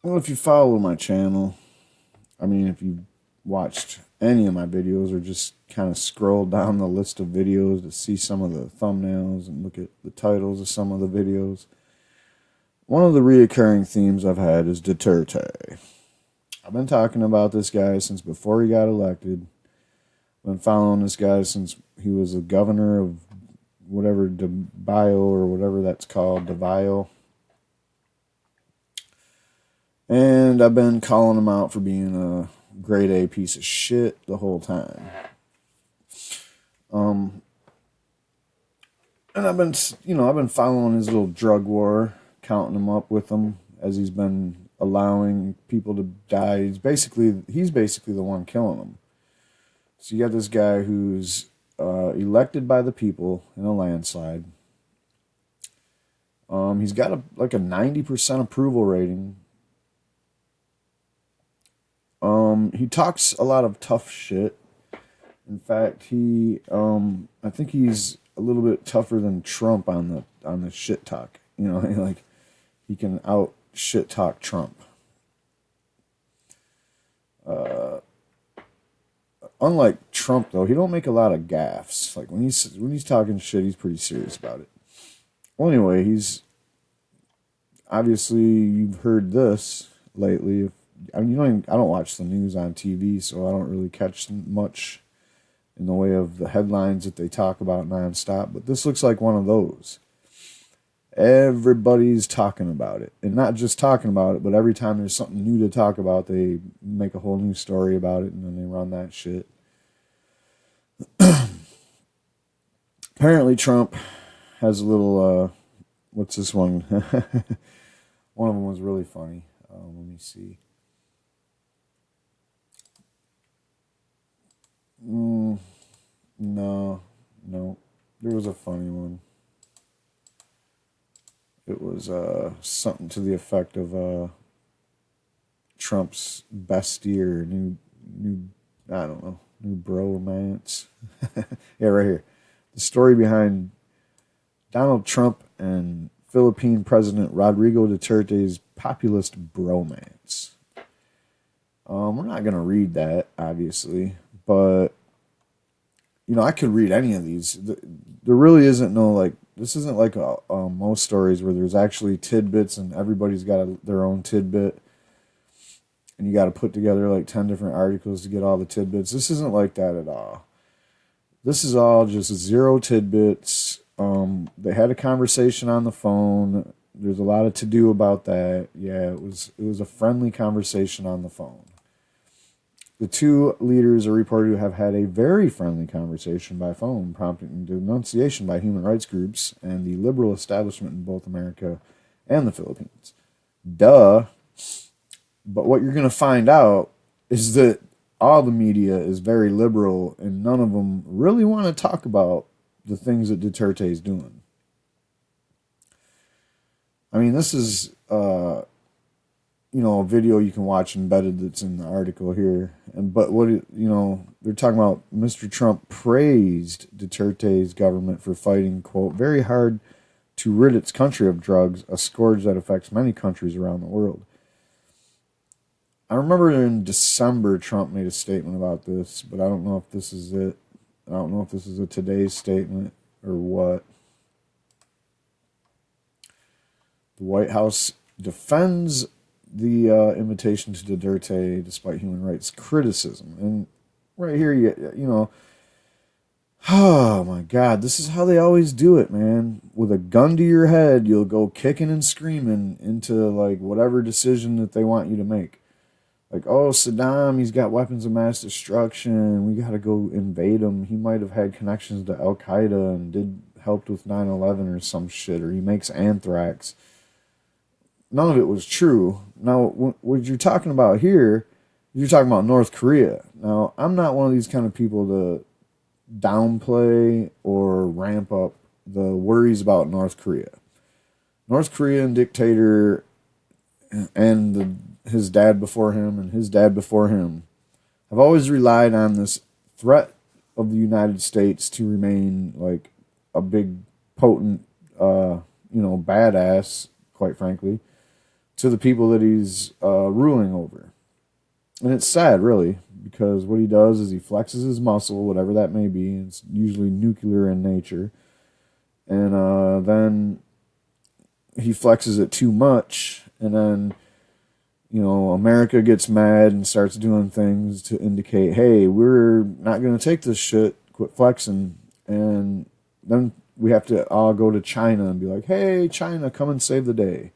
Well, if you follow my channel, I mean, if you watched any of my videos or just kind of scroll down the list of videos to see some of the thumbnails and look at the titles of some of the videos, one of the reoccurring themes I've had is Duterte. I've been talking about this guy since before he got elected. Been following this guy since he was the governor of whatever, Bio or whatever that's called, Davio. And I've been calling him out for being a grade A piece of shit the whole time. And I've been following his little drug war, counting him up with him as he's been allowing people to die. He's basically the one killing them. So you got this guy who's elected by the people in a landslide. He's got a 90% approval rating. He talks a lot of tough shit. In fact, I think he's a little bit tougher than Trump on the shit talk. You know, like he can out shit talk Trump. Unlike Trump, though, he don't make a lot of gaffes. Like when he's talking shit, he's pretty serious about it. Well, anyway, he's obviously you've heard this lately. I mean, I don't watch the news on TV, so I don't really catch much in the way of the headlines that they talk about nonstop. But this looks like one of those. Everybody's talking about it, and not just talking about it, but every time there's something new to talk about, they make a whole new story about it, and then they run that shit. Apparently, Trump has a little. What's this one? One of them was really funny. Let me see. No. There was a funny one. It was something to the effect of Trump's best year, new I don't know, new bromance. Yeah, right here. The story behind Donald Trump and Philippine President Rodrigo Duterte's populist bromance. We're not going to read that, obviously, but, I could read any of these. There really isn't this isn't like most stories where there's actually tidbits and everybody's got their own tidbit, and you got to put together like 10 different articles to get all the tidbits. This isn't like that at all. This is all just zero tidbits. They had a conversation on the phone. There's a lot of to do about that. Yeah, it was a friendly conversation on the phone. The two leaders are reported to have had a very friendly conversation by phone, prompting denunciation by human rights groups and the liberal establishment in both America and the Philippines. Duh. But what you're going to find out is that all the media is very liberal, and none of them really want to talk about the things that Duterte is doing. I mean, this is, a video you can watch embedded that's in the article here. But they're talking about Mr. Trump praised Duterte's government for fighting, quote, very hard to rid its country of drugs, a scourge that affects many countries around the world. I remember in December, Trump made a statement about this, but I don't know if this is it. I don't know if this is a today's statement or what. The White House defends the invitation to Duterte despite human rights criticism. And right here, oh my God, this is how they always do it, man. With a gun to your head, you'll go kicking and screaming into like whatever decision that they want you to make. Like, oh, Saddam, he's got weapons of mass destruction. We got to go invade him. He might have had connections to Al Qaeda and helped with 9/11 or some shit, or he makes anthrax. None of it was true. Now, what you're talking about here, you're talking about North Korea. Now, I'm not one of these kind of people to downplay or ramp up the worries about North Korea. North Korean dictator and his dad before him and his dad before him have always relied on this threat of the United States to remain like a big, potent, badass, quite frankly, to the people that he's ruling over. And it's sad, really, because what he does is he flexes his muscle, whatever that may be. It's usually nuclear in nature. And then he flexes it too much, and then, America gets mad and starts doing things to indicate, hey, we're not going to take this shit, quit flexing. And then we have to all go to China and be like, hey, China, come and save the day.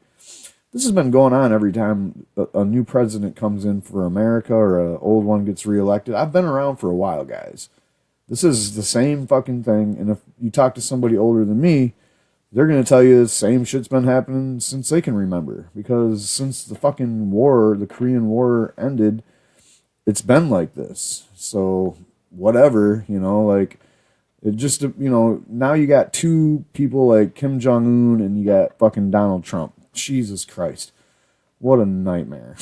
This has been going on every time a new president comes in for America or an old one gets reelected. I've been around for a while, guys. This is the same fucking thing. And if you talk to somebody older than me, they're going to tell you the same shit's been happening since they can remember. Because since the fucking war, the Korean War ended, it's been like this. So whatever, it just, now you got two people like Kim Jong-un and you got fucking Donald Trump. Jesus Christ. What a nightmare.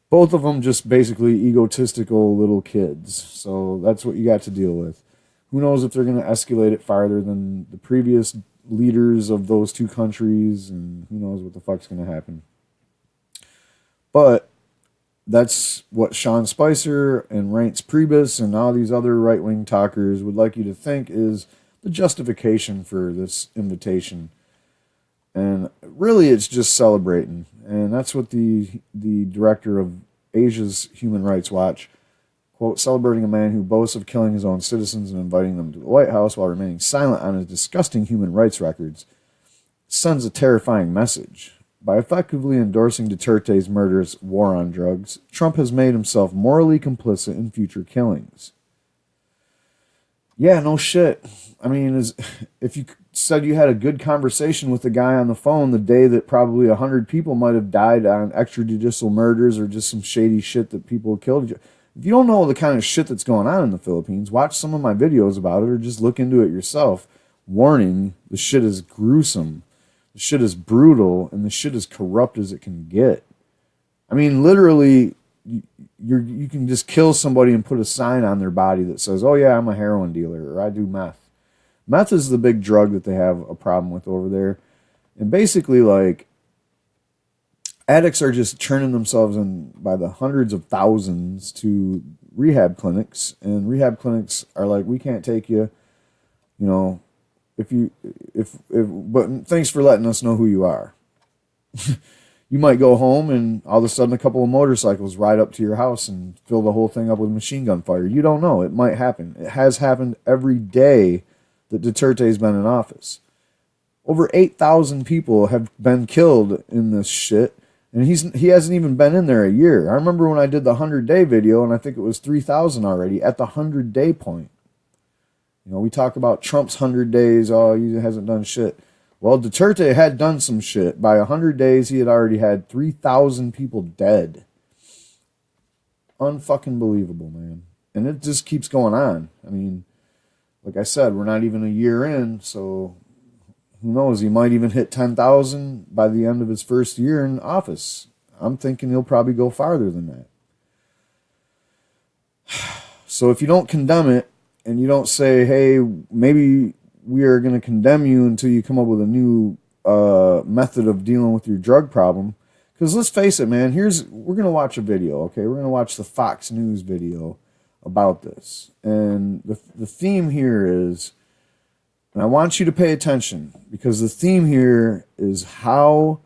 Both of them just basically egotistical little kids. So that's what you got to deal with. Who knows if they're going to escalate it farther than the previous leaders of those two countries, and who knows what the fuck's going to happen. But that's what Sean Spicer and Reince Priebus and all these other right-wing talkers would like you to think is the justification for this invitation. And really, it's just celebrating. And that's what the director of Asia's Human Rights Watch, quote, celebrating a man who boasts of killing his own citizens and inviting them to the White House while remaining silent on his disgusting human rights records, sends a terrifying message. By effectively endorsing Duterte's murderous war on drugs, Trump has made himself morally complicit in future killings. Yeah, no shit. I mean, if you said you had a good conversation with the guy on the phone the day that probably 100 people might have died on extrajudicial murders or just some shady shit that people killed. If you don't know the kind of shit that's going on in the Philippines, watch some of my videos about it or just look into it yourself. Warning, the shit is gruesome. The shit is brutal, and the shit is corrupt as it can get. I mean, literally, you can just kill somebody and put a sign on their body that says, oh yeah, I'm a heroin dealer, or I do meth. Meth is the big drug that they have a problem with over there. And basically, addicts are just churning themselves in by the hundreds of thousands to rehab clinics. And rehab clinics are like, we can't take you, but thanks for letting us know who you are. You might go home and all of a sudden a couple of motorcycles ride up to your house and fill the whole thing up with machine gun fire. You don't know. It might happen. It has happened every day that Duterte's been in office. Over 8,000 people have been killed in this shit, and he hasn't even been in there a year. I remember when I did the 100-day video, and I think it was 3,000 already at the 100-day point. We talk about Trump's 100 days. Oh, he hasn't done shit. Well, Duterte had done some shit. By 100 days, he had already had 3,000 people dead. Unfucking believable, man. And it just keeps going on. I mean, like I said, we're not even a year in, so who knows? He might even hit 10,000 by the end of his first year in office. I'm thinking he'll probably go farther than that. So if you don't condemn it, and you don't say, hey, maybe we are going to condemn you until you come up with a new method of dealing with your drug problem. Because let's face it, man, we're going to watch a video, okay? We're going to watch the Fox News video about this. And the theme here is, and I want you to pay attention, because the theme here is how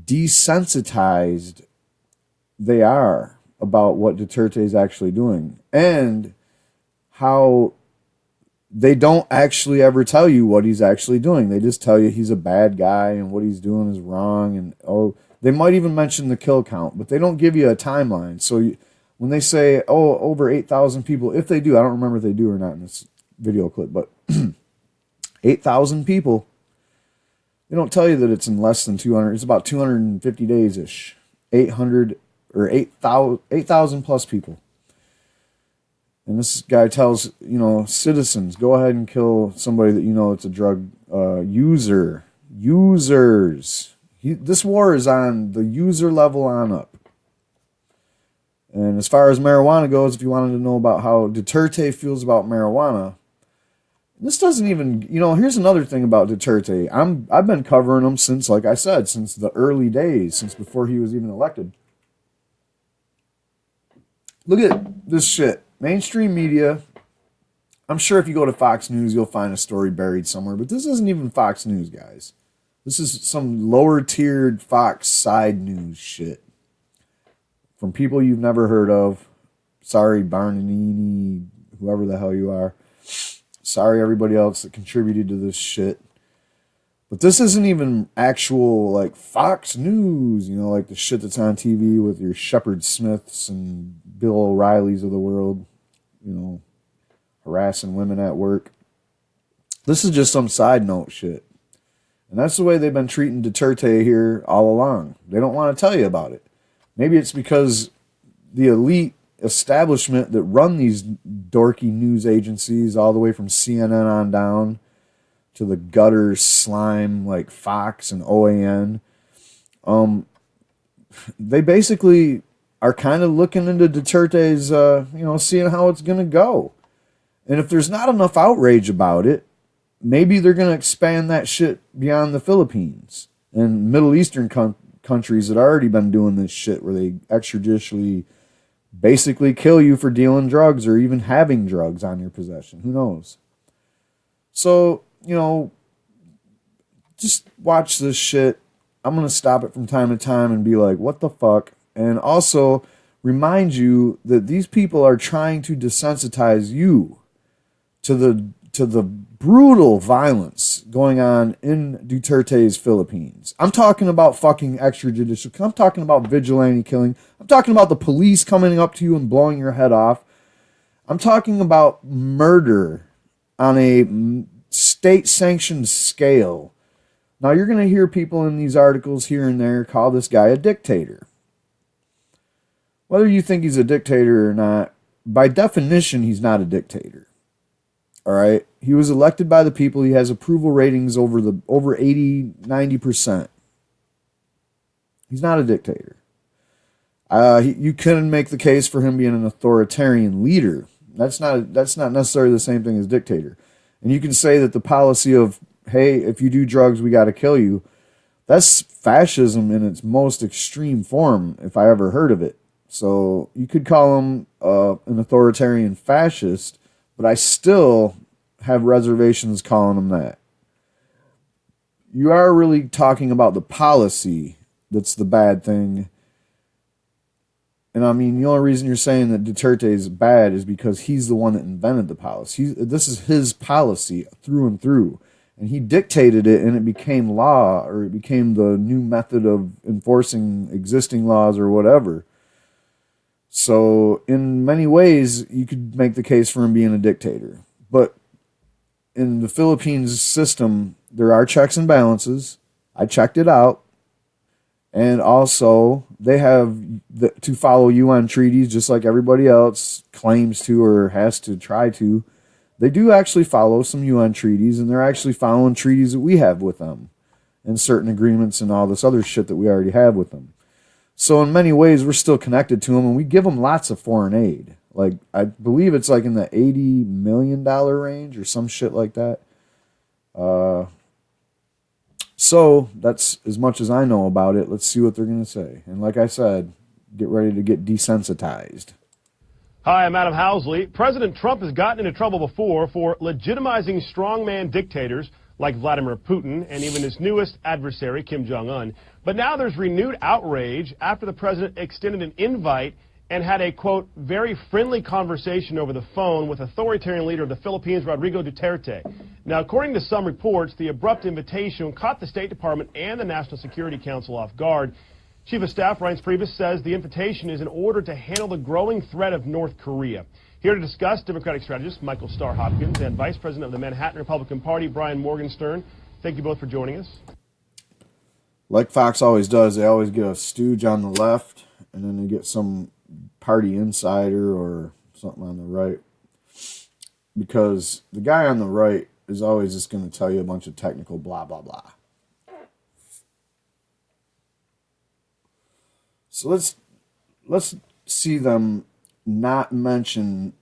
desensitized they are about what Duterte is actually doing. And how they don't actually ever tell you what he's actually doing. They just tell you he's a bad guy and what he's doing is wrong. And they might even mention the kill count, but they don't give you a timeline. So when they say, over 8,000 people, if they do, I don't remember if they do or not in this video clip, but 8,000 people, they don't tell you that it's in less than 200. It's about 250 days-ish. 800 or 8,000 plus people. And this guy tells, citizens, go ahead and kill somebody that it's a drug user. Users. This war is on the user level on up. And as far as marijuana goes, if you wanted to know about how Duterte feels about marijuana, This doesn't even, here's another thing about Duterte. I've been covering him since, like I said, since the early days, since before he was even elected. Look at this shit. Mainstream media. I'm sure if you go to Fox News, you'll find a story buried somewhere, but this isn't even Fox News, guys. This is some lower tiered Fox side news shit from people you've never heard of. Sorry, Barnini, whoever the hell you are. Sorry, everybody else that contributed to this shit. But this isn't even actual, like, Fox News, like the shit that's on TV with your Shepard Smiths and Bill O'Reillys of the world, harassing women at work. This is just some side note shit. And that's the way they've been treating Duterte here all along. They don't want to tell you about it. Maybe it's because the elite establishment that run these dorky news agencies, all the way from CNN on down to the gutter slime like Fox and OAN, they basically are kind of looking into Duterte's, seeing how it's going to go. And if there's not enough outrage about it, maybe they're going to expand that shit beyond the Philippines and Middle Eastern countries that already been doing this shit where they extrajudicially basically kill you for dealing drugs or even having drugs on your possession. Who knows? So, just watch this shit. I'm going to stop it from time to time and be like, what the fuck? And also remind you that these people are trying to desensitize you to the brutal violence going on in Duterte's Philippines. I'm talking about fucking extrajudicial. I'm talking about vigilante killing. I'm talking about the police coming up to you and blowing your head off. I'm talking about murder on a state-sanctioned scale. Now, you're going to hear people in these articles here and there call this guy a dictator. Whether you think he's a dictator or not, by definition, he's not a dictator. All right? He was elected by the people. He has approval ratings over 80-90%. He's not a dictator. You couldn't make the case for him being an authoritarian leader. That's not necessarily the same thing as dictator. And you can say that the policy of, hey, if you do drugs, we got to kill you, that's fascism in its most extreme form, if I ever heard of it. So you could call him an authoritarian fascist, but I still have reservations calling him that. You are really talking about the policy that's the bad thing. And I mean, the only reason you're saying that Duterte is bad is because he's the one that invented the policy. This is his policy through and through. And he dictated it, and it became law, or it became the new method of enforcing existing laws or whatever. So in many ways, you could make the case for him being a dictator. But in the Philippines system, there are checks and balances. I checked it out. And also, they have to follow UN treaties just like everybody else claims to or has to try to. They do actually follow some UN treaties, and they're actually following treaties that we have with them and certain agreements and all this other shit that we already have with them. So in many ways, we're still connected to them, and we give them lots of foreign aid. Like, I believe it's like in the $80 million range or some shit like that. So that's as much as I know about it. Let's see what they're going to say. And like I said, get ready to get desensitized. Hi, I'm Adam Housley. President Trump has gotten into trouble before for legitimizing strongman dictators like Vladimir Putin and even his newest adversary, Kim Jong-un. But now there's renewed outrage after the president extended an invite and had a, quote, very friendly conversation over the phone with authoritarian leader of the Philippines, Rodrigo Duterte. Now, according to some reports, the abrupt invitation caught the State Department and the National Security Council off guard. Chief of Staff Reince Priebus says the invitation is in order to handle the growing threat of North Korea. Here to discuss, Democratic strategist Michael Starr Hopkins and Vice President of the Manhattan Republican Party, Brian Morgenstern. Thank you both for joining us. Like Fox always does, they always get a stooge on the left, and then they get some party insider or something on the right. Because the guy on the right is always just going to tell you a bunch of technical blah, blah, blah. So let's see them not mention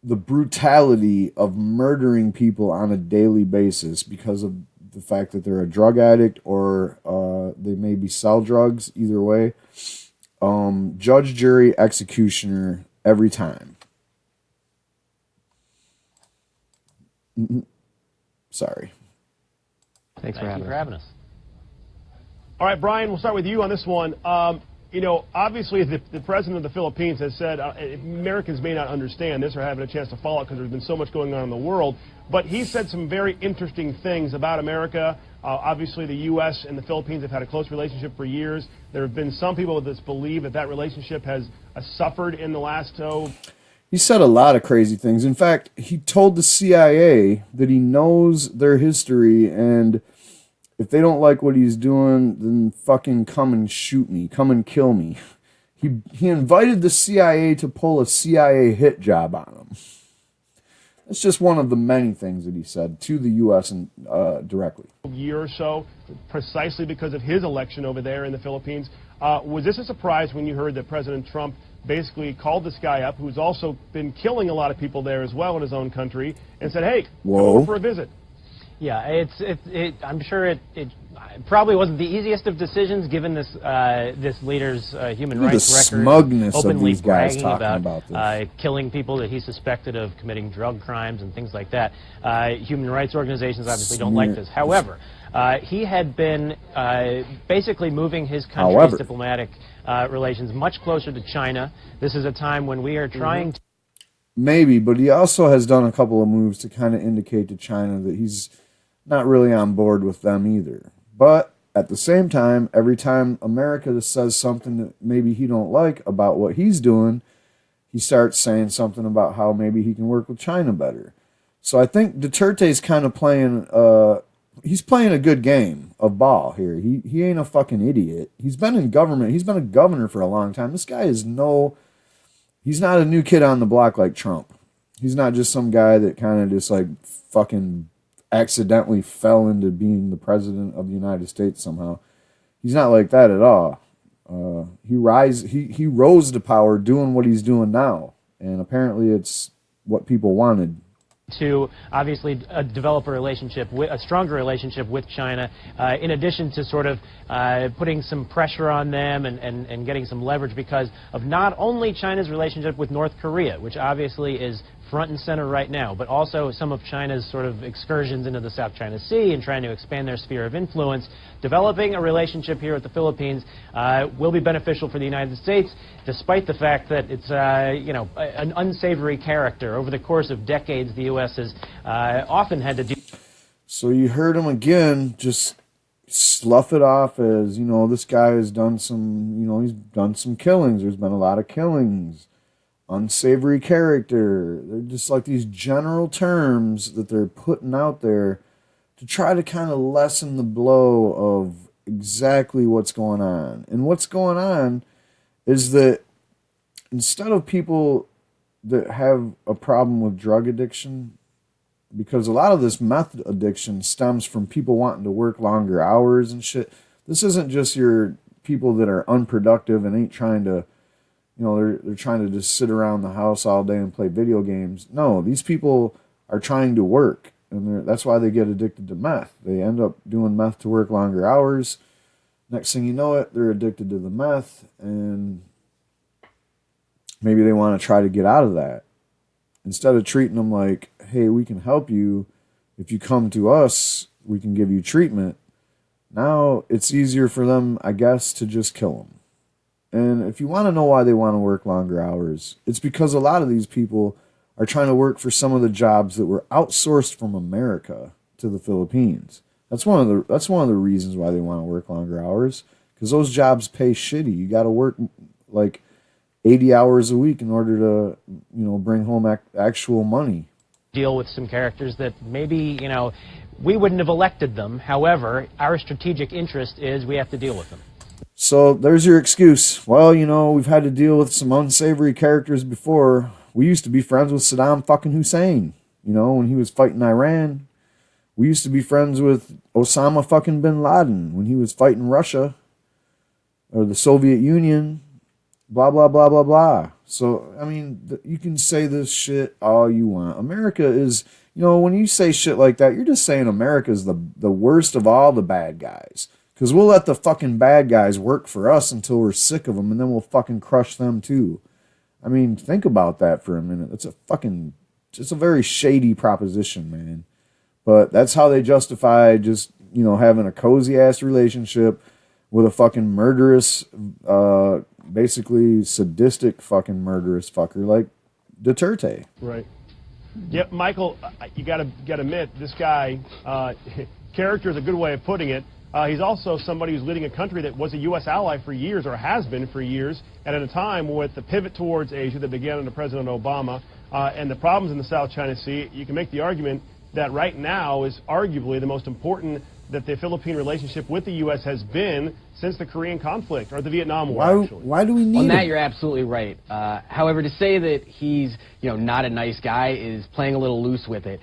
the brutality of murdering people on a daily basis because of the fact that they're a drug addict or they maybe sell drugs. Either way, judge, jury, executioner every time. Sorry. Thanks for having us. All right, Brian, we'll start with you on this one. Obviously, the president of the Philippines has said Americans may not understand this or haven't a chance to follow it because there's been so much going on in the world, but he said some very interesting things about America. Obviously, the U.S. and the Philippines have had a close relationship for years. There have been some people that believe that relationship has suffered in the last, He said a lot of crazy things. In fact, he told the CIA that he knows their history, and if they don't like what he's doing, then fucking come and shoot me. Come and kill me. He invited the CIA to pull a CIA hit job on him. That's just one of the many things that he said to the U.S. and directly. Year or so, precisely because of his election over there in the Philippines. Was this a surprise when you heard that President Trump basically called this guy up, who's also been killing a lot of people there as well in his own country, and said, hey, come over for a visit? Yeah, I'm sure it probably wasn't the easiest of decisions given this leader's human rights record. The smugness openly of these guys bragging talking about this. Killing people that he suspected of committing drug crimes and things like that. Human rights organizations obviously don't like this. However, he had been basically moving his country's diplomatic relations much closer to China. This is a time when we are trying to... Maybe, but he also has done a couple of moves to kind of indicate to China that he's not really on board with them either. But at the same time, every time America says something that maybe he don't like about what he's doing, he starts saying something about how maybe he can work with China better. So I think Duterte's kind of playing, he's playing a good game of ball here. He ain't a fucking idiot. He's been in government. He's been a governor for a long time. This guy is he's not a new kid on the block like Trump. He's not just some guy that kind of just like fucking accidentally fell into being the president of the United States somehow. He's not like that at all. He rose to power doing what he's doing now, and apparently it's what people wanted. To obviously develop a stronger relationship with China, in addition to sort of putting some pressure on them and getting some leverage because of not only China's relationship with North Korea, which obviously is front and center right now, but also some of China's sort of excursions into the South China Sea and trying to expand their sphere of influence. Developing a relationship here with the Philippines will be beneficial for the United States, despite the fact that it's an unsavory character. Over the course of decades, the U.S. has often had to do. So you heard him again, just slough it off as, this guy has done some, he's done some killings. There's been a lot of killings. Unsavory character. They're just like these general terms that they're putting out there to try to kind of lessen the blow of exactly what's going on. And what's going on is that instead of people that have a problem with drug addiction, because a lot of this meth addiction stems from people wanting to work longer hours and shit. This isn't just your people that are unproductive and ain't trying to, they're trying to just sit around the house all day and play video games. No, these people are trying to work, and that's why they get addicted to meth. They end up doing meth to work longer hours. Next thing you know it, they're addicted to the meth, and maybe they want to try to get out of that. Instead of treating them like, hey, we can help you. If you come to us, we can give you treatment. Now it's easier for them, I guess, to just kill them. And if you want to know why they want to work longer hours, it's because a lot of these people are trying to work for some of the jobs that were outsourced from America to the Philippines. That's one of the reasons why they want to work longer hours, because those jobs pay shitty. You got to work like 80 hours a week in order to, bring home actual money. Deal with some characters that maybe, we wouldn't have elected them. However, our strategic interest is we have to deal with them. So there's your excuse. Well, we've had to deal with some unsavory characters before. We used to be friends with Saddam fucking Hussein, when he was fighting Iran. We used to be friends with Osama fucking bin Laden when he was fighting Russia or the Soviet Union, blah, blah, blah, blah, blah. So, I mean, you can say this shit all you want. America is, when you say shit like that, you're just saying America is the worst of all the bad guys. Because we'll let the fucking bad guys work for us until we're sick of them, and then we'll fucking crush them too. I mean, think about that for a minute. It's a very shady proposition, man. But that's how they justify just, having a cozy-ass relationship with a fucking murderous, basically sadistic fucking murderous fucker like Duterte. Right. Yeah, Michael, you gotta admit, this guy, character is a good way of putting it. He's also somebody who's leading a country that was a U.S. ally for years, or has been for years, and at a time with the pivot towards Asia that began under President Obama and the problems in the South China Sea. You can make the argument that right now is arguably the most important that the Philippine relationship with the U.S. has been since the Korean conflict, or the Vietnam War, actually. Why do we need On that, him? you're absolutely right. However, to say that he's, not a nice guy is playing a little loose with it.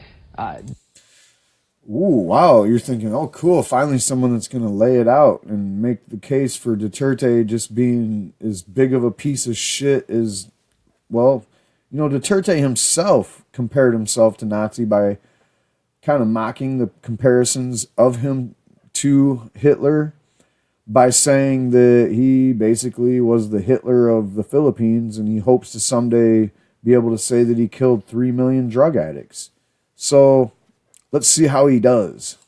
Ooh, wow, you're thinking, oh, cool, finally someone that's going to lay it out and make the case for Duterte just being as big of a piece of shit as, well, Duterte himself compared himself to Nazi by kind of mocking the comparisons of him to Hitler by saying that he basically was the Hitler of the Philippines, and he hopes to someday be able to say that he killed 3 million drug addicts. So let's see how he does.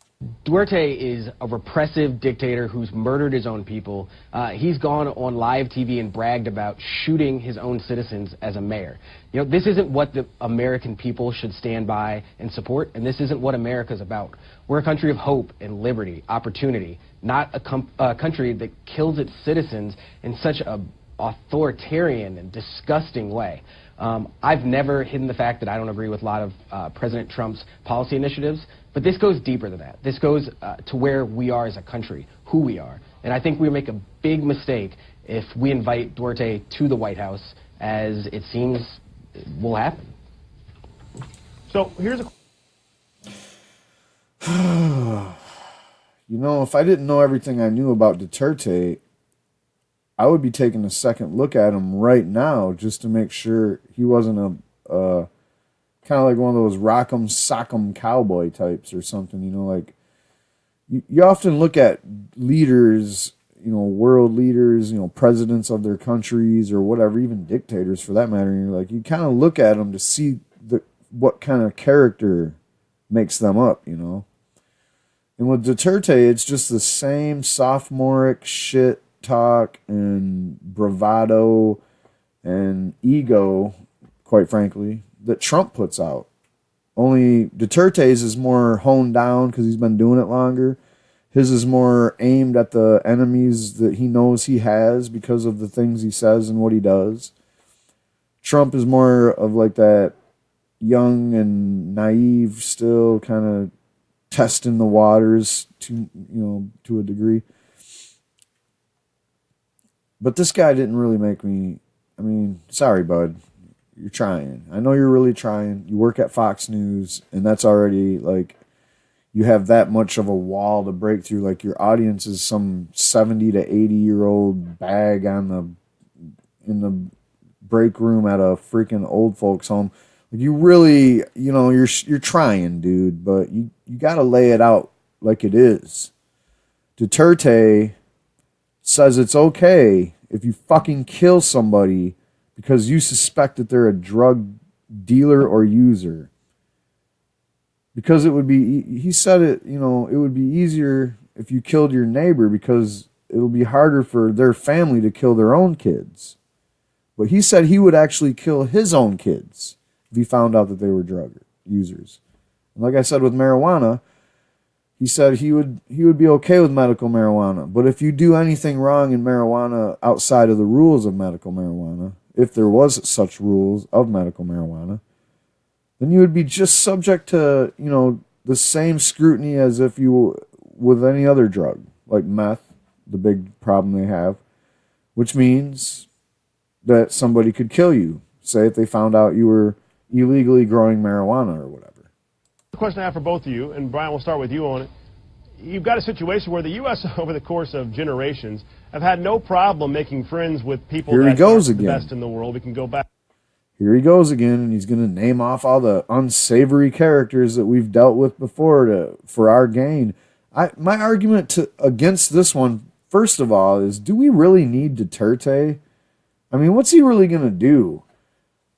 Duterte is a repressive dictator who's murdered his own people. He's gone on live TV and bragged about shooting his own citizens as a mayor. This isn't what the American people should stand by and support, and this isn't what America's about. We're a country of hope and liberty, opportunity, not a country that kills its citizens in such an authoritarian and disgusting way. I've never hidden the fact that I don't agree with a lot of President Trump's policy initiatives, but this goes deeper than that. This goes to where we are as a country, who we are. And I think we make a big mistake if we invite Duterte to the White House, as it seems will happen. So here's a... If I didn't know everything I knew about Duterte, I would be taking a second look at him right now just to make sure he wasn't a kind of like one of those rock'em sock'em cowboy types or something. Like you often look at leaders, world leaders, presidents of their countries or whatever, even dictators for that matter. And you're like, you kind of look at them to see what kind of character makes them up, And with Duterte, it's just the same sophomoric shit talk and bravado and ego, quite frankly, that Trump puts out. Only Duterte's is more honed down because he's been doing it longer. His is more aimed at the enemies that he knows he has because of the things he says and what he does. Trump is more of like that young and naive, still kind of testing the waters to a degree. But this guy didn't really make me, sorry, bud. You're trying. I know you're really trying. You work at Fox News, and that's already, like, you have that much of a wall to break through. Like, your audience is some 70 to 80-year-old bag in the break room at a freaking old folks home. Like, you really, you're trying, dude, but you got to lay it out like it is. Duterte says it's okay if you fucking kill somebody because you suspect that they're a drug dealer or user. Because it would be, he said it, it would be easier if you killed your neighbor because it'll be harder for their family to kill their own kids. But he said he would actually kill his own kids if he found out that they were drug users. And like I said with marijuana, he said he would be okay with medical marijuana. But if you do anything wrong in marijuana outside of the rules of medical marijuana, if there was such rules of medical marijuana, then you would be just subject to, the same scrutiny as if you with any other drug, like meth, the big problem they have, which means that somebody could kill you, say if they found out you were illegally growing marijuana or whatever. The question I have for both of you, and Brian, we'll start with you on it. you've got a situation where the U.S. over the course of generations have had no problem making friends with people Here he that goes aren't the again. best in the world. We can go back. Here he goes again, and he's going to name off all the unsavory characters that we've dealt with before for our gain. My argument against this one, first of all, is do we really need Duterte? I mean, what's he really going to do?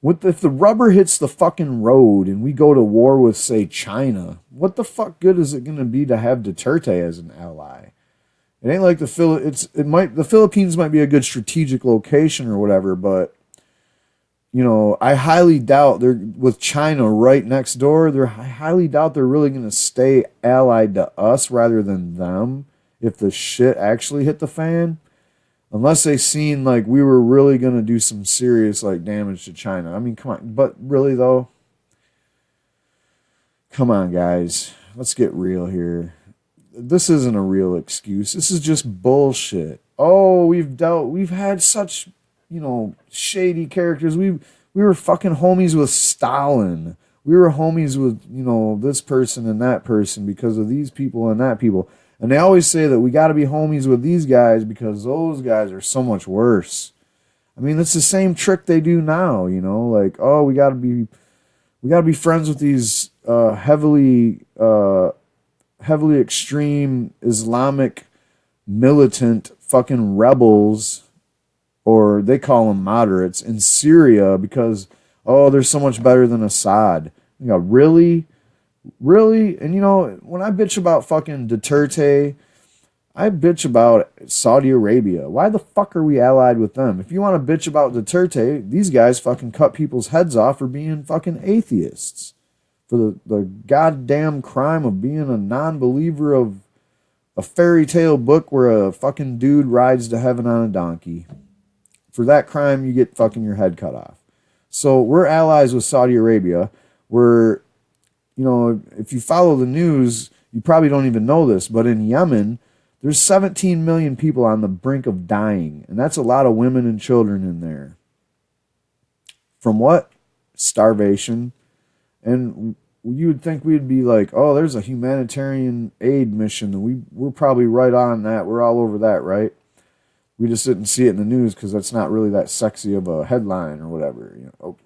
If the rubber hits the fucking road and we go to war with, say, China, what the fuck good is it going to be to have Duterte as an ally? It ain't like the Philippines might be a good strategic location or whatever, but you know, I highly doubt they're with China right next door. I highly doubt they're really going to stay allied to us rather than them if the shit actually hit the fan. Unless they seen like we were really going to do some serious like damage to China. I mean, come on. But really though, come on guys. Let's get real here. This isn't a real excuse. This is just bullshit. Oh, we've had such, you know, shady characters. We were fucking homies with Stalin. We were homies with, you know, this person and that person because of these people and that people. And they always say that we got to be homies with these guys because those guys are so much worse. I mean, it's the same trick they do now, you know, like, oh, we got to be friends with these heavily extreme Islamic militant fucking rebels, or they call them moderates, in Syria because, oh, they're so much better than Assad. You know, really? Really? And, you know, when I bitch about fucking Duterte, I bitch about Saudi Arabia. Why the fuck are we allied with them? If you want to bitch about Duterte, these guys fucking cut people's heads off for being fucking atheists. For the goddamn crime of being a non-believer of a fairy tale book where a fucking dude rides to heaven on a donkey. For that crime, you get fucking your head cut off. So we're allies with Saudi Arabia. We're, you know, if you follow the news, you probably don't even know this, but in Yemen, there's 17 million people on the brink of dying. And that's a lot of women and children in there. From what? Starvation. And you would think we'd be like, oh, there's a humanitarian aid mission. And we're probably right on that. We're all over that, right? We just didn't see it in the news because that's not really that sexy of a headline or whatever. You know?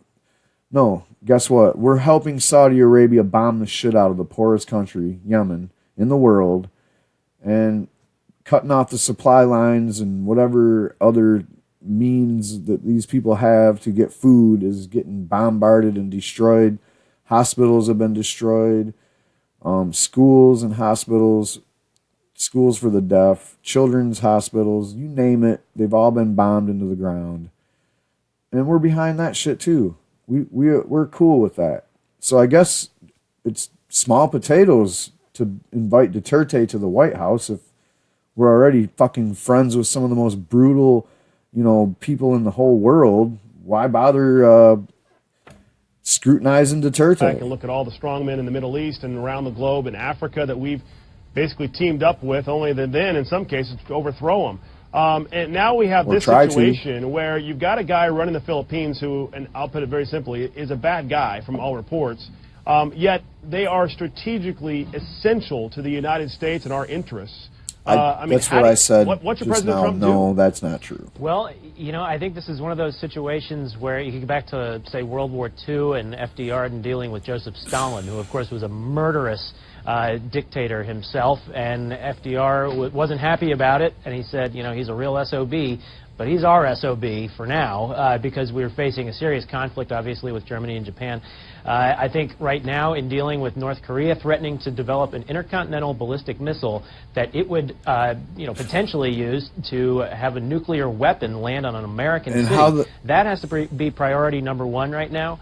No, guess what? We're helping Saudi Arabia bomb the shit out of the poorest country, Yemen, in the world, and cutting off the supply lines and whatever other means that these people have to get food is getting bombarded and destroyed. Hospitals have been destroyed. Schools and hospitals, schools for the deaf, children's hospitals, you name it, they've all been bombed into the ground. And we're behind that shit too. We're cool with that. So I guess it's small potatoes to invite Duterte to the White House if we're already fucking friends with some of the most brutal, you know, people in the whole world. Why bother scrutinizing Duterte? Back and look at all the strongmen in the Middle East and around the globe in Africa that we've basically teamed up with, only then in some cases to overthrow them. And now we have this situation where you've got a guy running the Philippines who, and I'll put it very simply, is a bad guy from all reports, yet they are strategically essential to the United States and our interests. I mean, that's what I said. What's your just President now. Trump do? No, that's not true. Well, you know, I think this is one of those situations where you can go back to, say, World War II and FDR and dealing with Joseph Stalin, who, of course, was a murderous dictator himself, and FDR wasn't happy about it, and he said, you know, he's a real SOB, but he's our SOB for now because we're facing a serious conflict, obviously, with Germany and Japan. I think right now, in dealing with North Korea threatening to develop an intercontinental ballistic missile that it would, you know, potentially use to have a nuclear weapon land on an American city, that has to be priority number one right now.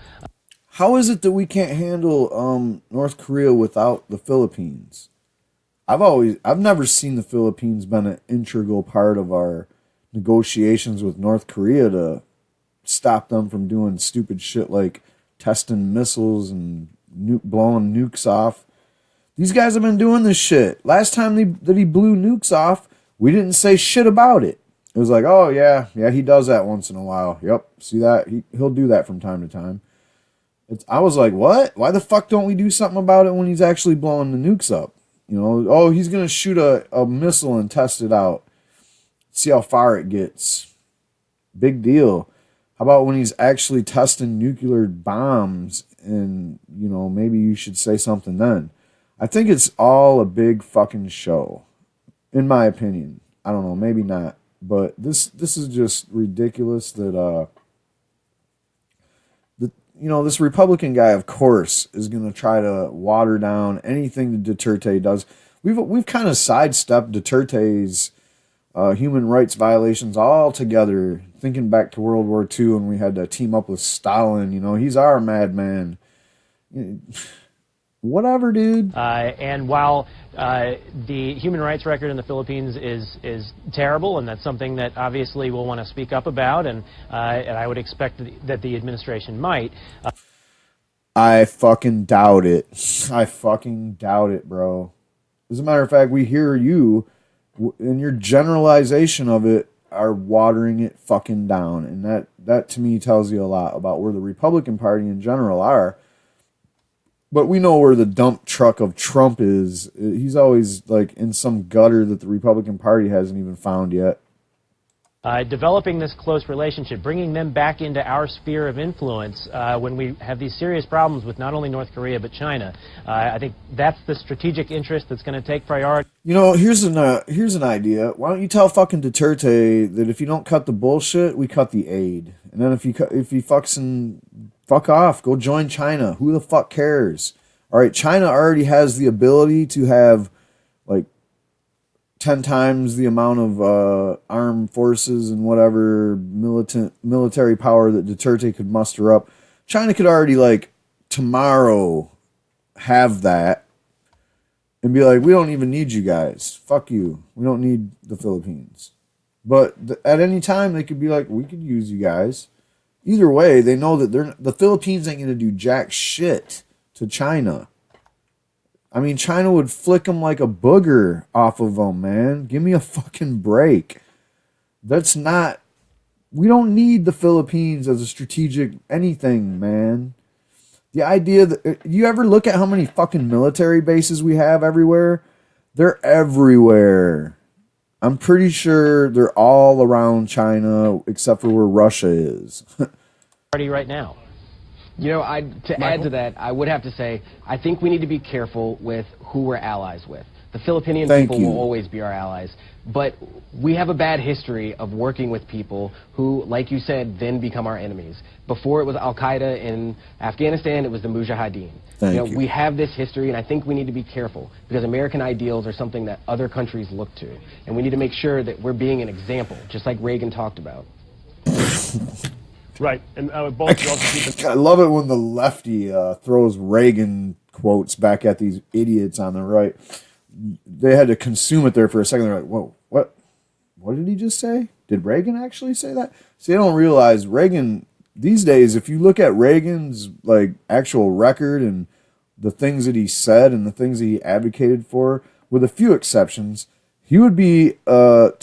How is it that we can't handle North Korea without the Philippines? I've never seen the Philippines been an integral part of our negotiations with North Korea to stop them from doing stupid shit like testing missiles and blowing nukes off. These guys have been doing this shit. Last time that he blew nukes off, we didn't say shit about it. It was like, oh yeah, he does that once in a while. Yep, see that? He'll do that from time to time. I was like, what? Why the fuck don't we do something about it when he's actually blowing the nukes up? You know, oh, he's going to shoot a missile and test it out. See how far it gets. Big deal. How about when he's actually testing nuclear bombs and, you know, maybe you should say something then. I think it's all a big fucking show, in my opinion. I don't know, maybe not. But this is just ridiculous that, this Republican guy, of course, is going to try to water down anything that Duterte does. We've kind of sidestepped Duterte's human rights violations altogether. Thinking back to World War II when we had to team up with Stalin, you know, he's our madman. Whatever, dude. And while the human rights record in the Philippines is terrible, and that's something that obviously we'll want to speak up about, and I would expect that the administration might. I fucking doubt it. I fucking doubt it, bro. As a matter of fact, we hear you, and your generalization of it are watering it fucking down. And that to me tells you a lot about where the Republican Party in general are. But we know where the dump truck of Trump is. He's always like in some gutter that the Republican Party hasn't even found yet. Developing this close relationship, bringing them back into our sphere of influence when we have these serious problems with not only North Korea but China. I think that's the strategic interest that's going to take priority. You know, here's an idea. Why don't you tell fucking Duterte that if you don't cut the bullshit, we cut the aid, and then if you fuck off, go join China. Who the fuck cares? All right, China already has the ability to have like 10 times the amount of armed forces and whatever military power that Duterte could muster up. China could already, like, tomorrow have that and be like, we don't even need you guys. Fuck you. We don't need the Philippines. But at any time, they could be like, we could use you guys. Either way, they know that the Philippines ain't going to do jack shit to China. I mean, China would flick them like a booger off of them, man. Give me a fucking break. We don't need the Philippines as a strategic anything, man. The idea that, you ever look at how many fucking military bases we have everywhere? They're everywhere. I'm pretty sure they're all around China except for where Russia is. Right now. You know, add to that, I would have to say, I think we need to be careful with who we're allies with. The Filipinian people will always be our allies, but we have a bad history of working with people who, like you said, then become our enemies. Before it was Al-Qaeda in Afghanistan, it was the Mujahideen. We have this history, and I think we need to be careful, because American ideals are something that other countries look to, and we need to make sure that we're being an example, just like Reagan talked about. Right, and both also keep I love it when the lefty throws Reagan quotes back at these idiots on the right. They had to consume it there for a second. They're like, whoa, what did he just say? Did Reagan actually say that? See, they don't realize Reagan, these days, if you look at Reagan's like actual record and the things that he said and the things that he advocated for, with a few exceptions, he would be to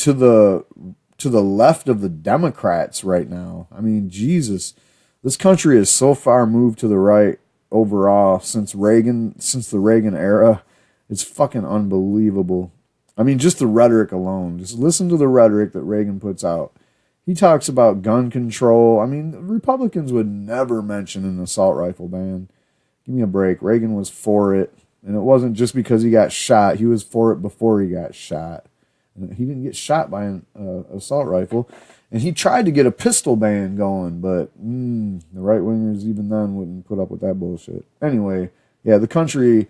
the left of the Democrats right now. I mean, Jesus, this country is so far moved to the right overall since the Reagan era. It's fucking unbelievable. I mean, just the rhetoric alone. Just listen to the rhetoric that Reagan puts out. He talks about gun control. I mean, Republicans would never mention an assault rifle ban. Give me a break. Reagan was for it. And it wasn't just because he got shot. He was for it before he got shot. And he didn't get shot by an assault rifle. And he tried to get a pistol ban going, but the right-wingers even then wouldn't put up with that bullshit. Anyway, yeah, the country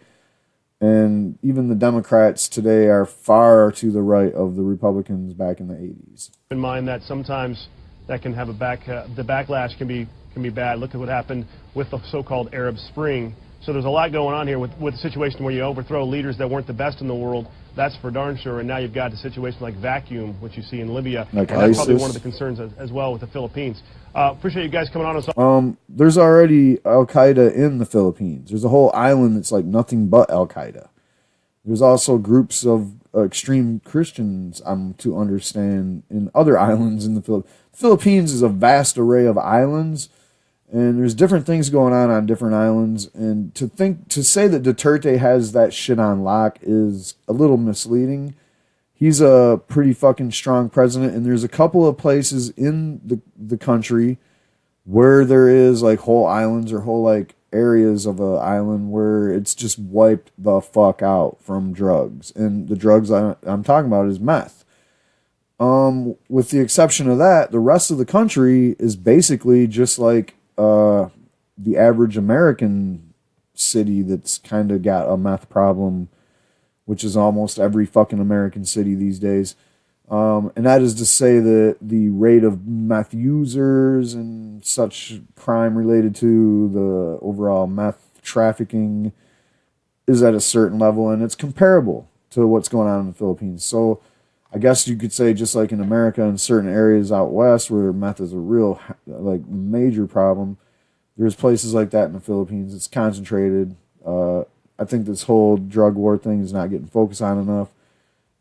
and even the Democrats today are far to the right of the Republicans back in the 80s. in mind that sometimes that can have the backlash can be bad. Look at what happened with the so-called Arab Spring. So there's a lot going on here with a situation where you overthrow leaders that weren't the best in the world. That's for darn sure. And now you've got a situation like vacuum, which you see in Libya. Like and that's ISIS. probably one of the concerns as well with the Philippines. Appreciate you guys coming on. There's already Al-Qaeda in the Philippines. There's a whole island that's like nothing but Al-Qaeda. There's also groups of extreme Christians, I'm to understand, in other islands in the Philippines. The Philippines is a vast array of islands, And there's different things going on different islands. And to say that Duterte has that shit on lock is a little misleading. He's a pretty fucking strong president. And there's a couple of places in the country where there is like whole islands or whole like areas of an island where it's just wiped the fuck out from drugs. And the drugs I'm talking about is meth. With the exception of that, the rest of the country is basically just like the average American city that's kind of got a meth problem, which is almost every fucking American city these days. And that is to say that the rate of meth users and such crime related to the overall meth trafficking is at a certain level, and it's comparable to what's going on in the Philippines. So I guess you could say just like in America, in certain areas out west where meth is a real like major problem, there's places like that in the Philippines. It's concentrated. I think this whole drug war thing is not getting focused on enough.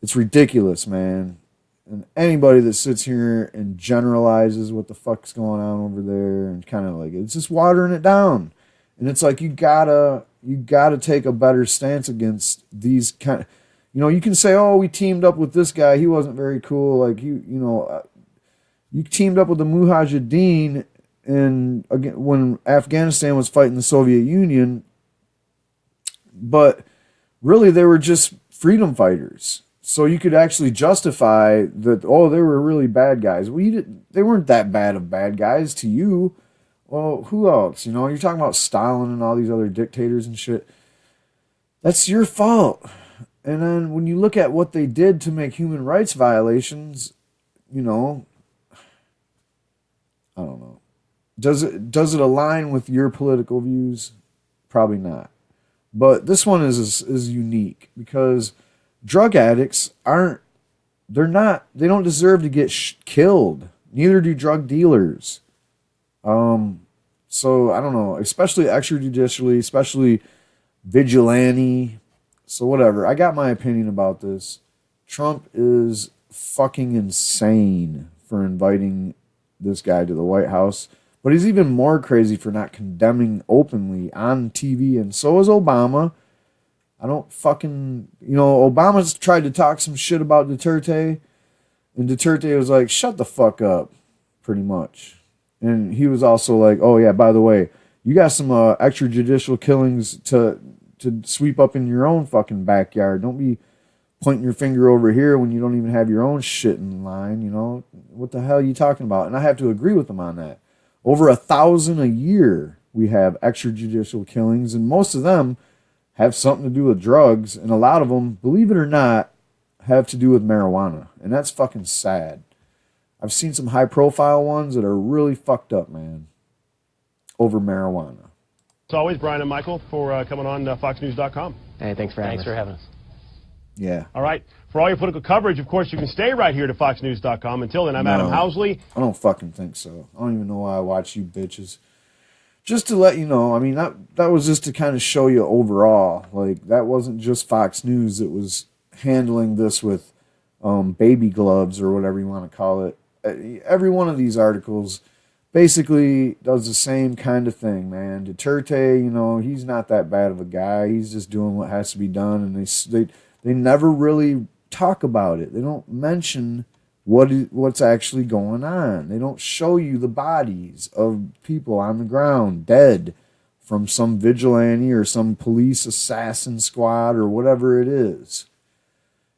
It's ridiculous, man. And anybody that sits here and generalizes what the fuck's going on over there and kind of like, it's just watering it down. And it's like, you gotta take a better stance against these kind of, you can say, oh, we teamed up with this guy. He wasn't very cool. Like you teamed up with the Mujahideen, and again, when Afghanistan was fighting the Soviet Union, but really they were just freedom fighters. So you could actually justify that, oh, they were really bad guys. They weren't that bad of bad guys to you. Well, who else? You're talking about Stalin and all these other dictators and shit. That's your fault. And then when you look at what they did to make human rights violations, I don't know. Does it align with your political views? Probably not. But this one is unique because drug addicts they don't deserve to get killed. Neither do drug dealers. So I don't know, especially extrajudicially, especially vigilante. So whatever. I got my opinion about this. Trump is fucking insane for inviting this guy to the White House. But he's even more crazy for not condemning openly on TV. And so is Obama. I don't fucking... Obama's tried to talk some shit about Duterte. And Duterte was like, shut the fuck up. Pretty much. And he was also like, oh yeah, by the way, you got some extrajudicial killings to sweep up in your own fucking backyard. Don't be pointing your finger over here when you don't even have your own shit in line, What the hell are you talking about? And I have to agree with him on that. Over 1,000 a year we have extrajudicial killings, and most of them have something to do with drugs, and a lot of them, believe it or not, have to do with marijuana. And that's fucking sad. I've seen some high-profile ones that are really fucked up, man, over marijuana. As always, Brian and Michael, for coming on FoxNews.com. Hey, thanks for having us. Yeah. All right. For all your political coverage, of course, you can stay right here to FoxNews.com. Until then, I'm Adam Housley. I don't fucking think so. I don't even know why I watch you bitches. Just to let you know, I mean, that was just to kind of show you overall. Like, that wasn't just Fox News that was handling this with baby gloves or whatever you want to call it. Every one of these articles basically does the same kind of thing, man. Duterte, he's not that bad of a guy. He's just doing what has to be done, and they never really talk about it. They don't mention what's actually going on. They don't show you the bodies of people on the ground, dead from some vigilante or some police assassin squad or whatever it is.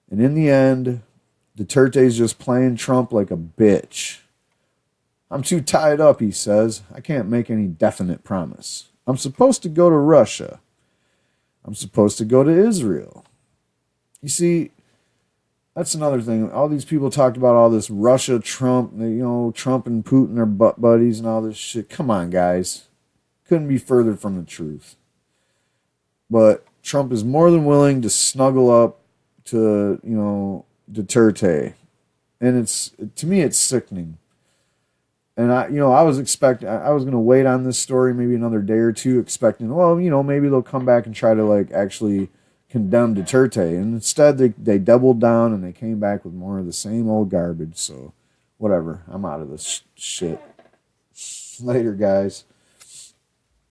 And in the end, Duterte's just playing Trump like a bitch. I'm too tied up, he says. I can't make any definite promise. I'm supposed to go to Russia. I'm supposed to go to Israel. You see, that's another thing. All these people talked about all this Russia, Trump, Trump and Putin are butt buddies and all this shit. Come on, guys. Couldn't be further from the truth. But Trump is more than willing to snuggle up to, Duterte. And to me, it's sickening. And I was going to wait on this story maybe another day or two, expecting, well, maybe they'll come back and try to actually condemn Duterte. And instead they doubled down and they came back with more of the same old garbage. So whatever, I'm out of this shit. Later, guys.